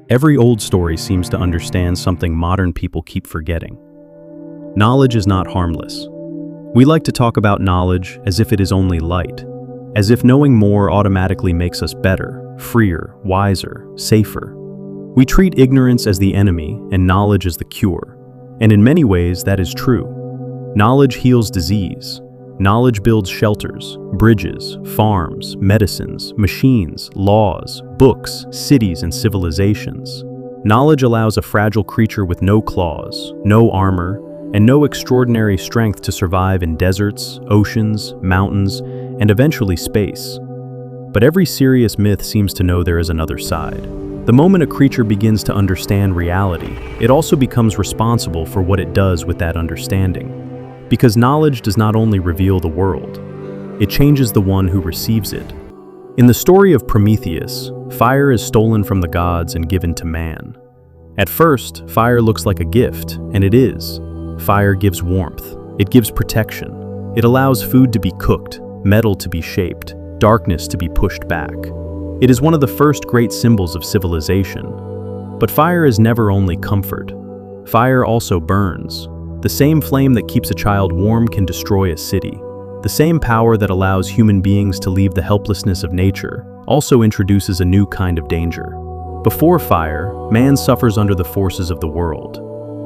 Every old story seems to understand something modern people keep forgetting. Knowledge is not harmless. We like to talk about knowledge as if it is only light, as if knowing more automatically makes us better, freer, wiser, safer. We treat ignorance as the enemy and knowledge as the cure, and in many ways that is true. Knowledge heals disease. Knowledge builds shelters, bridges, farms, medicines, machines, laws, books, cities, and civilizations. Knowledge allows a fragile creature with no claws, no armor, and no extraordinary strength to survive in deserts, oceans, mountains, and eventually space. But every serious myth seems to know there is another side. The moment a creature begins to understand reality, it also becomes responsible for what it does with that understanding. Because knowledge does not only reveal the world, it changes the one who receives it. In the story of Prometheus, fire is stolen from the gods and given to man. At first, fire looks like a gift, and it is. Fire gives warmth, it gives protection, it allows food to be cooked, metal to be shaped, darkness to be pushed back. It is one of the first great symbols of civilization. But fire is never only comfort. Fire also burns. The same flame that keeps a child warm can destroy a city. The same power that allows human beings to leave the helplessness of nature also introduces a new kind of danger. Before fire, man suffers under the forces of the world.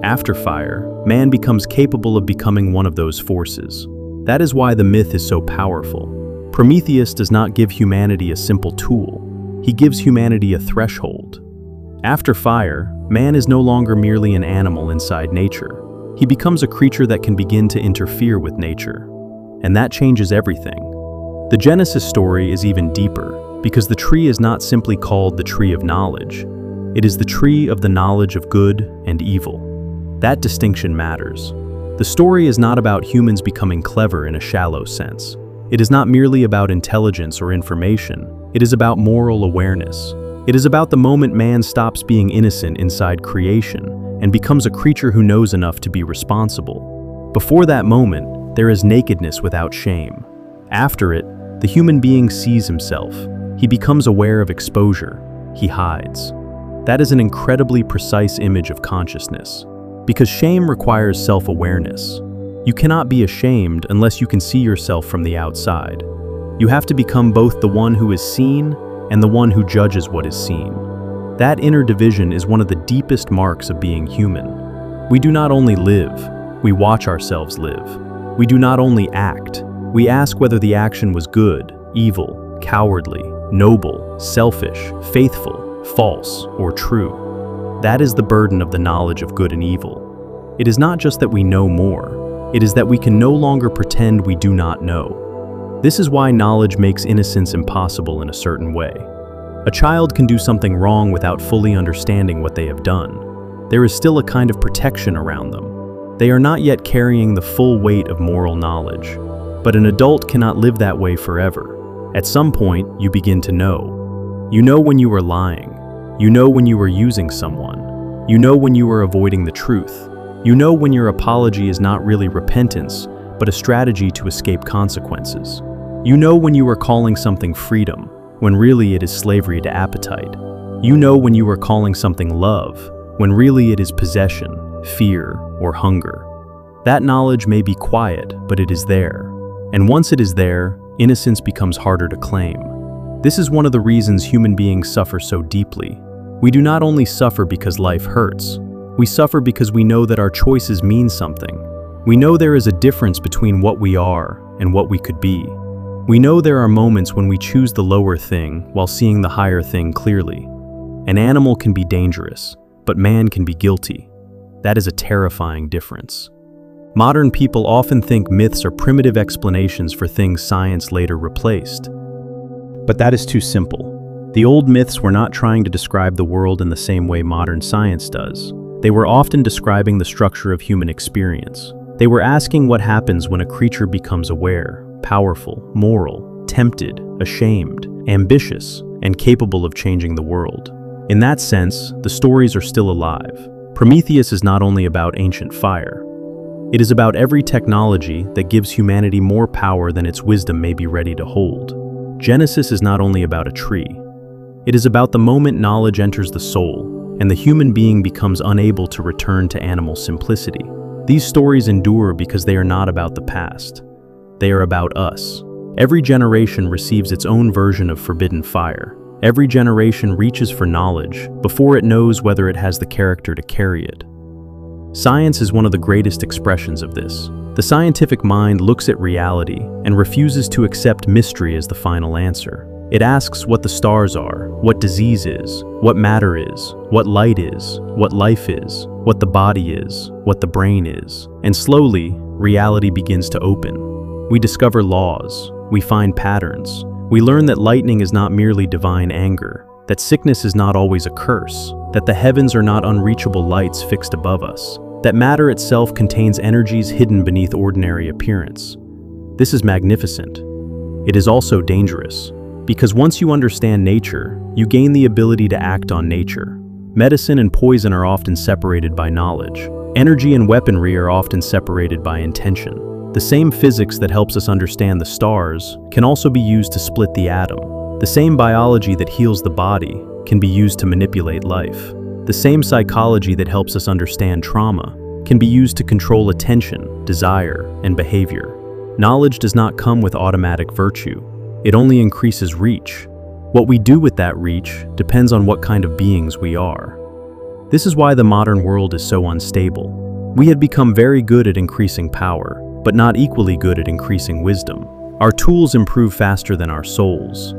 After fire, man becomes capable of becoming one of those forces. That is why the myth is so powerful. Prometheus does not give humanity a simple tool. He gives humanity a threshold. After fire, man is no longer merely an animal inside nature. He becomes a creature that can begin to interfere with nature. And that changes everything. The Genesis story is even deeper, because the tree is not simply called the tree of knowledge. It is the tree of the knowledge of good and evil. That distinction matters. The story is not about humans becoming clever in a shallow sense. It is not merely about intelligence or information. It is about moral awareness. It is about the moment man stops being innocent inside creation and becomes a creature who knows enough to be responsible. Before that moment, there is nakedness without shame. After it, the human being sees himself. He becomes aware of exposure. He hides. That is an incredibly precise image of consciousness, because shame requires self-awareness. You cannot be ashamed unless you can see yourself from the outside. You have to become both the one who is seen and the one who judges what is seen. That inner division is one of the deepest marks of being human. We do not only live, we watch ourselves live. We do not only act, we ask whether the action was good, evil, cowardly, noble, selfish, faithful, false, or true. That is the burden of the knowledge of good and evil. It is not just that we know more, it is that we can no longer pretend we do not know. This is why knowledge makes innocence impossible in a certain way. A child can do something wrong without fully understanding what they have done. There is still a kind of protection around them. They are not yet carrying the full weight of moral knowledge. But an adult cannot live that way forever. At some point, you begin to know. You know when you are lying. You know when you are using someone. You know when you are avoiding the truth. You know when your apology is not really repentance, but a strategy to escape consequences. You know when you are calling something freedom, when really it is slavery to appetite. You know when you are calling something love, when really it is possession, fear, or hunger. That knowledge may be quiet, but it is there. And once it is there, innocence becomes harder to claim. This is one of the reasons human beings suffer so deeply. We do not only suffer because life hurts. We suffer because we know that our choices mean something. We know there is a difference between what we are and what we could be. We know there are moments when we choose the lower thing while seeing the higher thing clearly. An animal can be dangerous, but man can be guilty. That is a terrifying difference. Modern people often think myths are primitive explanations for things science later replaced. But that is too simple. The old myths were not trying to describe the world in the same way modern science does. They were often describing the structure of human experience. They were asking what happens when a creature becomes aware, powerful, moral, tempted, ashamed, ambitious, and capable of changing the world. In that sense, the stories are still alive. Prometheus is not only about ancient fire. It is about every technology that gives humanity more power than its wisdom may be ready to hold. Genesis is not only about a tree. It is about the moment knowledge enters the soul and the human being becomes unable to return to animal simplicity. These stories endure because they are not about the past. They are about us. Every generation receives its own version of forbidden fire. Every generation reaches for knowledge before it knows whether it has the character to carry it. Science is one of the greatest expressions of this. The scientific mind looks at reality and refuses to accept mystery as the final answer. It asks what the stars are, what disease is, what matter is, what light is, what life is, what the body is, what the brain is. And slowly, reality begins to open. We discover laws. We find patterns. We learn that lightning is not merely divine anger, that sickness is not always a curse, that the heavens are not unreachable lights fixed above us, that matter itself contains energies hidden beneath ordinary appearance. This is magnificent. It is also dangerous, because once you understand nature, you gain the ability to act on nature. Medicine and poison are often separated by knowledge. Energy and weaponry are often separated by intention. The same physics that helps us understand the stars can also be used to split the atom. The same biology that heals the body can be used to manipulate life. The same psychology that helps us understand trauma can be used to control attention, desire, and behavior. Knowledge does not come with automatic virtue. It only increases reach. What we do with that reach depends on what kind of beings we are. This is why the modern world is so unstable. We have become very good at increasing power, but not equally good at increasing wisdom. Our tools improve faster than our souls.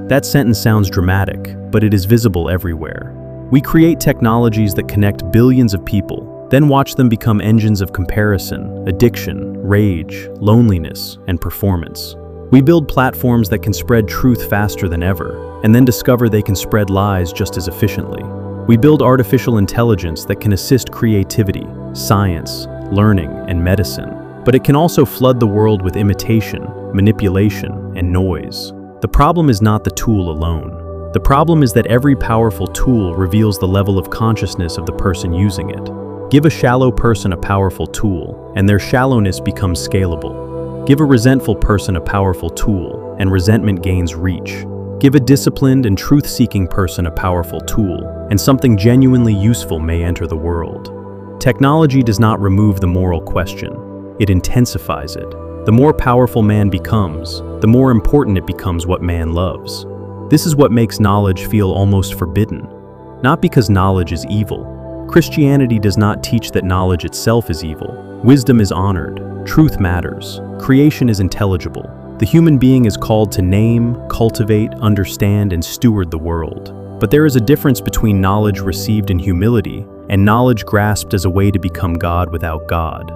That sentence sounds dramatic, but it is visible everywhere. We create technologies that connect billions of people, then watch them become engines of comparison, addiction, rage, loneliness, and performance. We build platforms that can spread truth faster than ever, and then discover they can spread lies just as efficiently. We build artificial intelligence that can assist creativity, science, learning, and medicine. But it can also flood the world with imitation, manipulation, and noise. The problem is not the tool alone. The problem is that every powerful tool reveals the level of consciousness of the person using it. Give a shallow person a powerful tool, and their shallowness becomes scalable. Give a resentful person a powerful tool, and resentment gains reach. Give a disciplined and truth-seeking person a powerful tool, and something genuinely useful may enter the world. Technology does not remove the moral question. It intensifies it. The more powerful man becomes, the more important it becomes what man loves. This is what makes knowledge feel almost forbidden. Not because knowledge is evil. Christianity does not teach that knowledge itself is evil. Wisdom is honored. Truth matters. Creation is intelligible. The human being is called to name, cultivate, understand, and steward the world. But there is a difference between knowledge received in humility and knowledge grasped as a way to become God without God.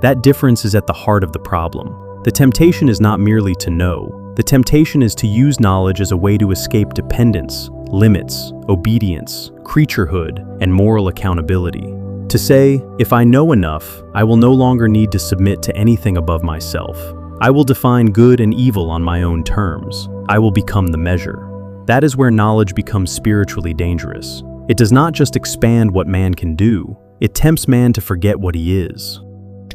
That difference is at the heart of the problem. The temptation is not merely to know. The temptation is to use knowledge as a way to escape dependence, limits, obedience, creaturehood, and moral accountability. To say, if I know enough, I will no longer need to submit to anything above myself. I will define good and evil on my own terms. I will become the measure. That is where knowledge becomes spiritually dangerous. It does not just expand what man can do, it tempts man to forget what he is.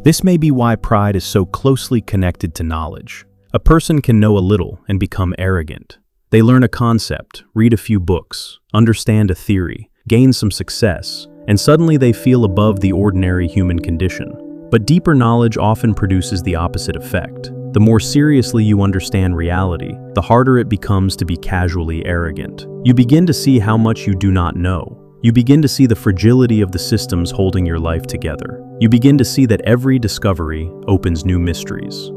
This may be why pride is so closely connected to knowledge. A person can know a little and become arrogant. They learn a concept, read a few books, understand a theory, gain some success, and suddenly they feel above the ordinary human condition. But deeper knowledge often produces the opposite effect. The more seriously you understand reality, the harder it becomes to be casually arrogant. You begin to see how much you do not know. You begin to see the fragility of the systems holding your life together. You begin to see that every discovery opens new mysteries.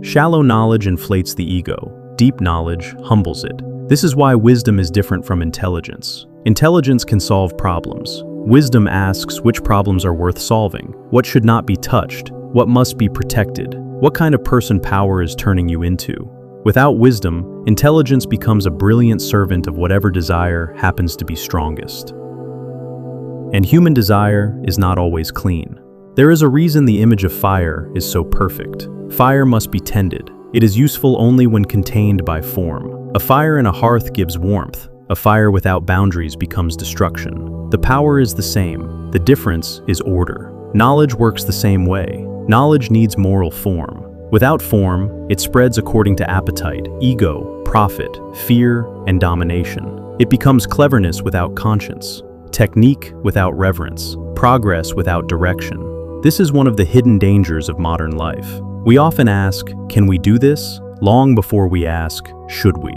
Shallow knowledge inflates the ego. Deep knowledge humbles it. This is why wisdom is different from intelligence. Intelligence can solve problems. Wisdom asks which problems are worth solving, what should not be touched, what must be protected, what kind of person power is turning you into. Without wisdom, intelligence becomes a brilliant servant of whatever desire happens to be strongest. And human desire is not always clean. There is a reason the image of fire is so perfect. Fire must be tended. It is useful only when contained by form. A fire in a hearth gives warmth. A fire without boundaries becomes destruction. The power is the same. The difference is order. Knowledge works the same way. Knowledge needs moral form. Without form, it spreads according to appetite, ego, profit, fear, and domination. It becomes cleverness without conscience. technique without reverence, progress without direction. This is one of the hidden dangers of modern life. We often ask, can we do this? Long before we ask, should we?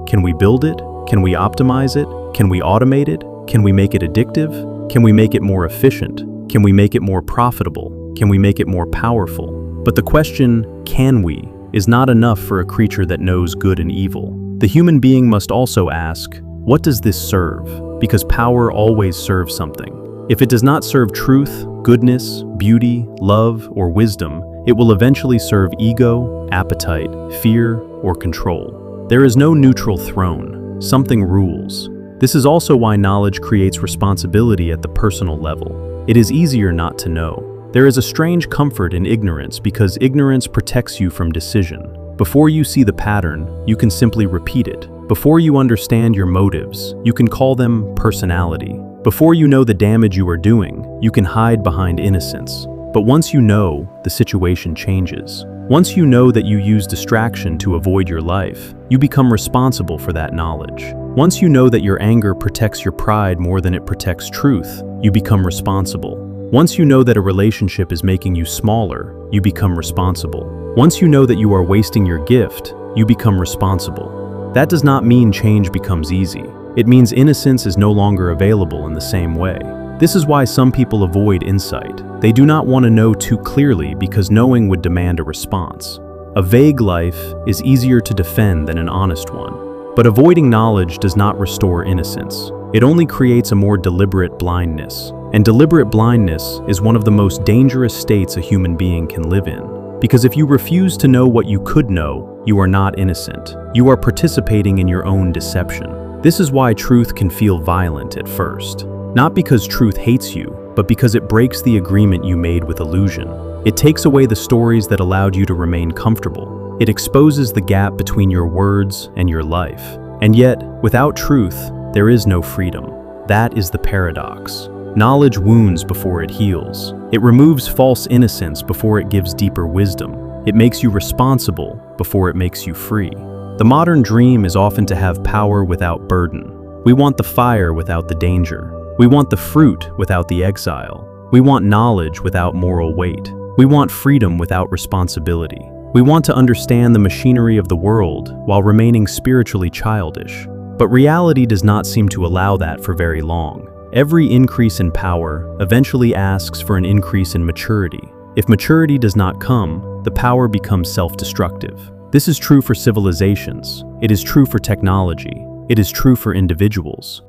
Can we build it? Can we optimize it? Can we automate it? Can we make it addictive? Can we make it more efficient? Can we make it more profitable? Can we make it more powerful? But the question, can we, is not enough for a creature that knows good and evil. The human being must also ask, what does this serve? Because power always serves something. If it does not serve truth, goodness, beauty, love, or wisdom, it will eventually serve ego, appetite, fear, or control. There is no neutral throne. Something rules. This is also why knowledge creates responsibility at the personal level. It is easier not to know. There is a strange comfort in ignorance because ignorance protects you from decision. Before you see the pattern, you can simply repeat it. Before you understand your motives, you can call them personality. Before you know the damage you are doing, you can hide behind innocence. But once you know, the situation changes. Once you know that you use distraction to avoid your life, you become responsible for that knowledge. Once you know that your anger protects your pride more than it protects truth, you become responsible. Once you know that a relationship is making you smaller, you become responsible. Once you know that you are wasting your gift, you become responsible. That does not mean change becomes easy. It means innocence is no longer available in the same way. This is why some people avoid insight. They do not want to know too clearly because knowing would demand a response. A vague life is easier to defend than an honest one. But avoiding knowledge does not restore innocence. It only creates a more deliberate blindness. And deliberate blindness is one of the most dangerous states a human being can live in. Because if you refuse to know what you could know, you are not innocent. You are participating in your own deception. This is why truth can feel violent at first. Not because truth hates you, but because it breaks the agreement you made with illusion. It takes away the stories that allowed you to remain comfortable. It exposes the gap between your words and your life. And yet, without truth, there is no freedom. That is the paradox. Knowledge wounds before it heals. It removes false innocence before it gives deeper wisdom. It makes you responsible before it makes you free. The modern dream is often to have power without burden. We want the fire without the danger. We want the fruit without the exile. We want knowledge without moral weight. We want freedom without responsibility. We want to understand the machinery of the world while remaining spiritually childish. But reality does not seem to allow that for very long. Every increase in power eventually asks for an increase in maturity. If maturity does not come, the power becomes self-destructive. This is true for civilizations. It is true for technology. It is true for individuals.